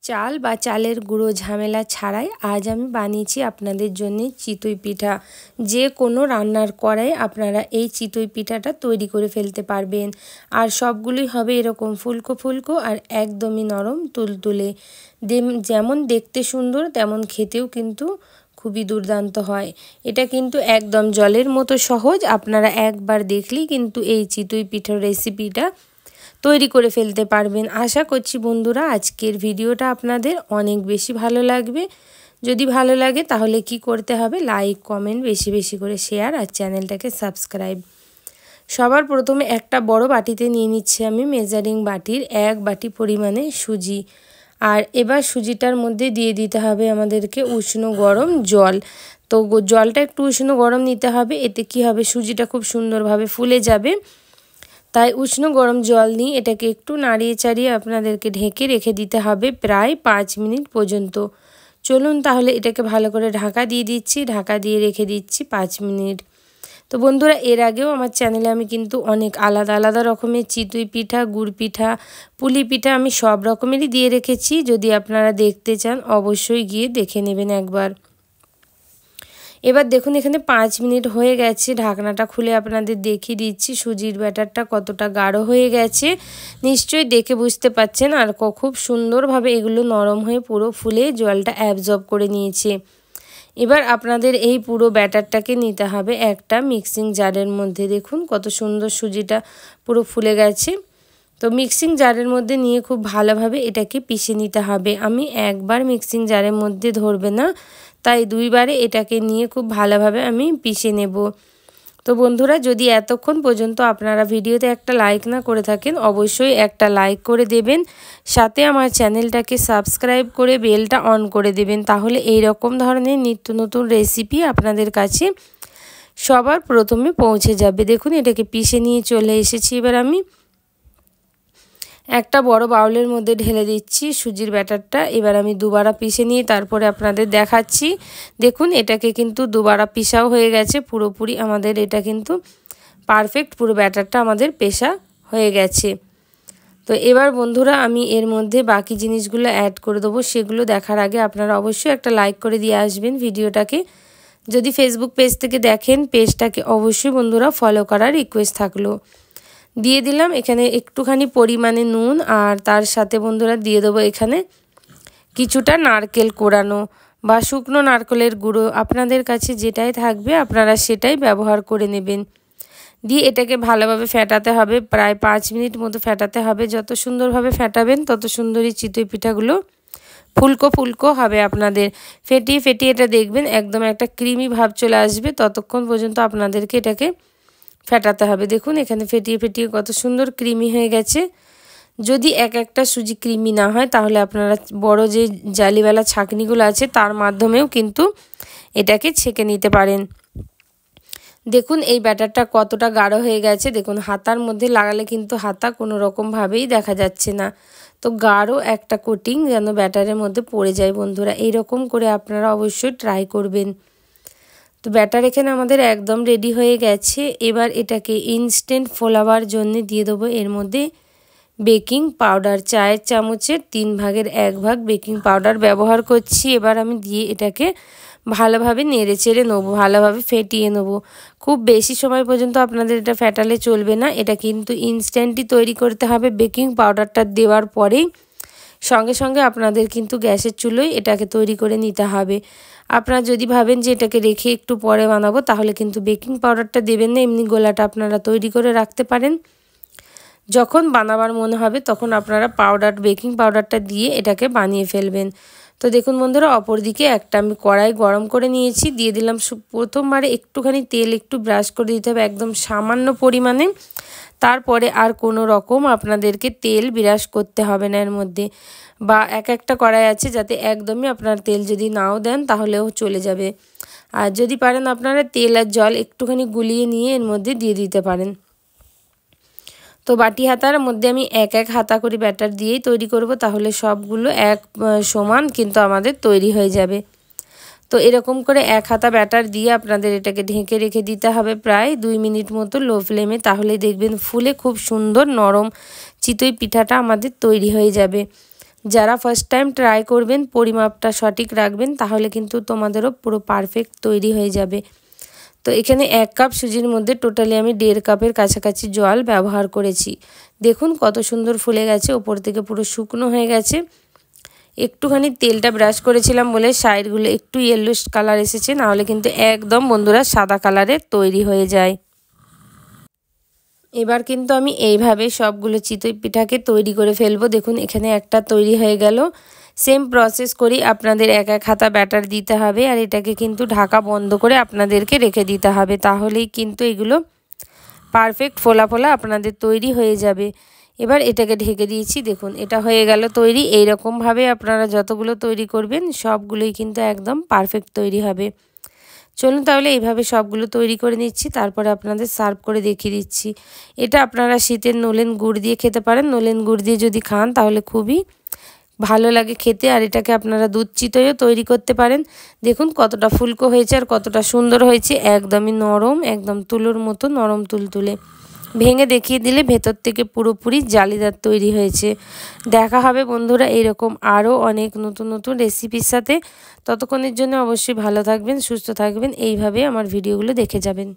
চাল বা চালের গুঁড়ো ঝামেলা ছাড়াই আজ আমি বানিয়েছি আপনাদের জন্য চিতই পিঠা। যে কোনো রান্নার কড়াই আপনারা এই চিতই পিঠাটা তৈরি করে ফেলতে পারবেন। আর সবগুলোই হবে এরকম ফুলকো ফুলকো আর একদমই নরম তুলতুলে। যেমন দেখতে সুন্দর তেমন খেতেও কিন্তু খুবই দুর্দান্ত হয়। এটা কিন্তু একদম জলের মতো সহজ। আপনারা একবার দেখলেই কিন্তু এই চিতই পিঠার রেসিপিটা তৈরি করে ফেলতে পারবেন। আশা করছি বন্ধুরা আজকের ভিডিওটা আপনাদের অনেক বেশি ভালো লাগবে। যদি ভালো লাগে তাহলে কি করতে হবে, লাইক কমেন্ট বেশি বেশি করে শেয়ার আর চ্যানেলটাকে সাবস্ক্রাইব। সবার প্রথমে একটা বড় বাটিতে নিয়ে নিচ্ছি আমি মেজারিং বাটির 1 বাটি পরিমাণে সুজি। আর এবার সুজিটার মধ্যে দিয়ে দিতে হবে আমাদেরকে উষ্ণ গরম জল। তো জলটা একটু উষ্ণ গরম নিতে হবে, এতে কি হবে সুজিটা খুব সুন্দরভাবে ফুলে যাবে। তাই উষ্ণ গরম জল নিয়ে এটাকে একটু নাড়িয়ে চাড়িয়ে আপনাদেরকে ঢেকে রেখে দিতে হবে প্রায় 5 মিনিট পর্যন্ত। চলুন তাহলে এটাকে ভালো করে ঢাকা দিয়ে দিচ্ছি, ঢাকা দিয়ে রেখে দিচ্ছি 5 মিনিট। তো বন্ধুরা এর আগেও আমার চ্যানেলে আমি কিন্তু অনেক আলাদা আলাদা রকমের চিতই পিঠা, গুড় পিঠা, পুলি পিঠা আমি সব রকমেরই দিয়ে রেখেছি। যদি আপনারা দেখতে চান অবশ্যই গিয়ে দেখে নেবেন একবার। এবার দেখুন এখানে 5 মিনিট হয়ে গেছে, ঢাকনাটা খুলে আপনাদের দেখিয়ে দিচ্ছি সুজির ব্যাটারটা কতটা গাঢ় হয়ে গেছে। নিশ্চয়ই দেখে বুঝতে পাচ্ছেন। আর খুব সুন্দরভাবে এগুলো নরম হয়ে পুরো ফুলে জলটা অ্যাবজর্ব করে নিয়েছে। এবার আপনাদের এই পুরো ব্যাটারটাকে নিতে হবে একটা মিক্সিং জারের মধ্যে। দেখুন কত সুন্দর সুজিটা পুরো ফুলে গেছে। তো মিক্সিং জারের মধ্যে নিয়ে খুব ভালোভাবে এটাকে পিষে নিতে হবে। আমি একবার মিক্সিং জারের মধ্যে ধরবে না, তাই 2 বারে এটাকে নিয়ে খুব ভালোভাবে আমি পিষে নেব। তো বন্ধুরা যদি এতক্ষণ পর্যন্ত আপনারা ভিডিওতে একটা লাইক না করে থাকেন অবশ্যই একটা লাইক করে দেবেন, সাথে আমার চ্যানেলটাকে সাবস্ক্রাইব করে বেলটা অন করে দেবেন। তাহলে এই রকম ধরনের নিত্য নতুন রেসিপি আপনাদের কাছে সবার প্রথমে পৌঁছে যাবে। দেখুন এটাকে পিষে নিয়ে চলে এসেছি। এবার আমি একটা বড় বাউলের মধ্যে ঢেলে দিচ্ছি সুজির ব্যাটারটা। এবার আমি 2 বারা পিষে নিয়ে তারপরে আপনাদের দেখাচ্ছি। দেখুন এটাকে কিন্তু 2 বারা পিষাও হয়ে গেছে পুরোপুরি। আমাদের এটা কিন্তু পারফেক্ট পুরো ব্যাটারটা আমাদের পেশা হয়ে গেছে। তো এবার বন্ধুরা আমি এর মধ্যে বাকি জিনিসগুলো অ্যাড করে দেবো। সেগুলো দেখার আগে আপনারা অবশ্যই একটা লাইক করে দিয়ে আসবেন ভিডিওটাকে। যদি ফেসবুক পেজ থেকে দেখেন পেজটাকে অবশ্যই বন্ধুরা ফলো করার রিকোয়েস্ট থাকলো। দিয়ে দিলাম এখানে একটুখানি পরিমাণে নুন, আর তার সাথে বন্ধুরা দিয়ে দেবো এখানে কিছুটা নারকেল কোড়ানো বা শুকনো নারকেলের গুঁড়ো। আপনাদের কাছে যেটাই থাকবে আপনারা সেটাই ব্যবহার করে নেবেন। দিয়ে এটাকে ভালোভাবে ফেটাতে হবে, প্রায় 5 মিনিট মতো ফেটাতে হবে। যত সুন্দরভাবে ফেটাবেন তত সুন্দরই চিতই পিঠাগুলো ফুলকো ফুলকো হবে আপনাদের। ফেটিয়ে ফেটিয়ে এটা দেখবেন একদম একটা ক্রিমি ভাব চলে আসবে, ততক্ষণ পর্যন্ত আপনাদেরকে এটাকে ফেটাতে হবে। দেখুন এখানে ফেটিয়ে ফেটিয়ে কত সুন্দর ক্রিমি হয়ে গেছে। যদি একটা সুজি ক্রিমি না হয় তাহলে আপনারা বড় যে জালিওয়ালা ছাঁকনিগুলো আছে তার মাধ্যমেও কিন্তু এটাকে ছেঁকে নিতে পারেন। দেখুন এই ব্যাটারটা কতটা গাঢ় হয়ে গেছে। দেখুন হাতার মধ্যে লাগালে কিন্তু হাতা কোনো রকমভাবেই দেখা যাচ্ছে না। তো গাঢ় একটা কোটিং যেন ব্যাটারের মধ্যে পড়ে যায় বন্ধুরা। এইরকম করে আপনারা অবশ্যই ট্রাই করবেন। তো ব্যাটার এখানে আমাদের একদম রেডি হয়ে গেছে। এবার এটাকে ইনস্ট্যান্ট ফোলাবার জন্য দিয়ে দেবো এর মধ্যে বেকিং পাউডার। চায়ের চামচের 3 ভাগের 1 ভাগ বেকিং পাউডার ব্যবহার করছি। এবার আমি দিয়ে এটাকে ভালোভাবে নেড়ে চেড়ে নেবো, ভালোভাবে ফেটিয়ে নেবো। খুব বেশি সময় পর্যন্ত আপনাদের এটা ফেটালে চলবে না, এটা কিন্তু ইনস্ট্যান্টই তৈরি করতে হবে। বেকিং পাউডারটা দেওয়ার পরেই সঙ্গে সঙ্গে আপনাদের কিন্তু গ্যাসের চুলোয় এটাকে তৈরি করে নিতে হবে। আপনারা যদি ভাবেন যে এটাকে রেখে একটু পরে বানাবো তাহলে কিন্তু বেকিং পাউডারটা দেবেন না, এমনি গোলাটা আপনারা তৈরি করে রাখতে পারেন। যখন বানাবার মনে হবে তখন আপনারা বেকিং পাউডারটা দিয়ে এটাকে বানিয়ে ফেলবেন। তো দেখুন বন্ধুরা অপরদিকে একটা আমি কড়াই গরম করে নিয়েছি, দিয়ে দিলাম প্রথমবারে একটুখানি তেল একটু ব্রাশ করে দিতে হবে একদম সামান্য পরিমাণে। তারপরে আর কোনো রকম আপনাদেরকে তেল বিরাশ করতে হবে না এর মধ্যে। বা একটা কড়াই আছে যাতে একদমই আপনার তেল যদি নাও দেন তাহলেও চলে যাবে। আর যদি পারেন আপনারা তেল আর জল একটুখানি গুলিয়ে নিয়ে এর মধ্যে দিয়ে দিতে পারেন। তো বাটি হাতার মধ্যে আমি এক হাতা করে ব্যাটার দিয়েই তৈরি করব, তাহলে সবগুলো এক সমান কিন্তু আমাদের তৈরি হয়ে যাবে। তো এরকম করে 1 হাতা ব্যাটার দিয়ে আপনাদের এটাকে ঢেকে রেখে দিতে হবে প্রায় 2 মিনিট মতো লো ফ্লেমে। তাহলে দেখবেন ফুলে খুব সুন্দর নরম চিতই পিঠাটা আমাদের তৈরি হয়ে যাবে। যারা ফার্স্ট টাইম ট্রাই করবেন পরিমাপটা সঠিক রাখবেন, তাহলে কিন্তু তোমাদেরও পুরো পারফেক্ট তৈরি হয়ে যাবে। তো এখানে 1 কাপ সুজির মধ্যে টোটালি আমি 1.5 কাপের কাছাকাছি জল ব্যবহার করেছি। দেখুন কত সুন্দর ফুলে গেছে, ওপর থেকে পুরো শুকনো হয়ে গেছে। একটুখানি তেলটা ব্রাশ করেছিলাম বলে সাইডগুলো একটু ইয়েলোস কালার এসেছে, নাহলে কিন্তু একদম বন্ধুরা সাদা কালারের তৈরি হয়ে যায়। এবার কিন্তু আমি এইভাবে সবগুলো চিতই পিঠাকে তৈরি করে ফেলবো। দেখুন এখানে একটা তৈরি হয়ে গেল। সেম প্রসেস করি আপনাদের এক হাতা ব্যাটার দিতে হবে, আর এটাকে কিন্তু ঢাকা বন্ধ করে আপনাদেরকে রেখে দিতে হবে, তাহলেই কিন্তু এগুলো পারফেক্ট ফোলা ফোলা আপনাদের তৈরি হয়ে যাবে। এবার এটাকে ঢেকে দিয়েছি, দেখুন এটা হয়ে গেল তৈরি। এইরকমভাবে আপনারা যতগুলো তৈরি করবেন সবগুলোই কিন্তু একদম পারফেক্ট তৈরি হবে। চলুন তাহলে এইভাবে সবগুলো তৈরি করে নিচ্ছি, তারপরে আপনাদের সার্ভ করে দেখিয়ে দিচ্ছি। এটা আপনারা শীতের নলেন গুড় দিয়ে খেতে পারেন। নলেন গুড় দিয়ে যদি খান তাহলে খুবই ভালো লাগে খেতে, আর এটাকে আপনারা দুধ চিতইও তৈরি করতে পারেন। দেখুন কতটা ফুলকো হয়েছে আর কতটা সুন্দর হয়েছে, একদমই নরম, একদম তুলোর মতো নরম তুলতুলে। ভেঙে দেখিয়ে দিলে ভেতর থেকে পুরোপুরি জালিদার তৈরি হয়েছে। দেখা হবে বন্ধুরা এরকম আরও অনেক নতুন নতুন রেসিপির সাথে। ততক্ষণের জন্য অবশ্যই ভালো থাকবেন, সুস্থ থাকবেন, এইভাবে আমার ভিডিওগুলো দেখে যাবেন।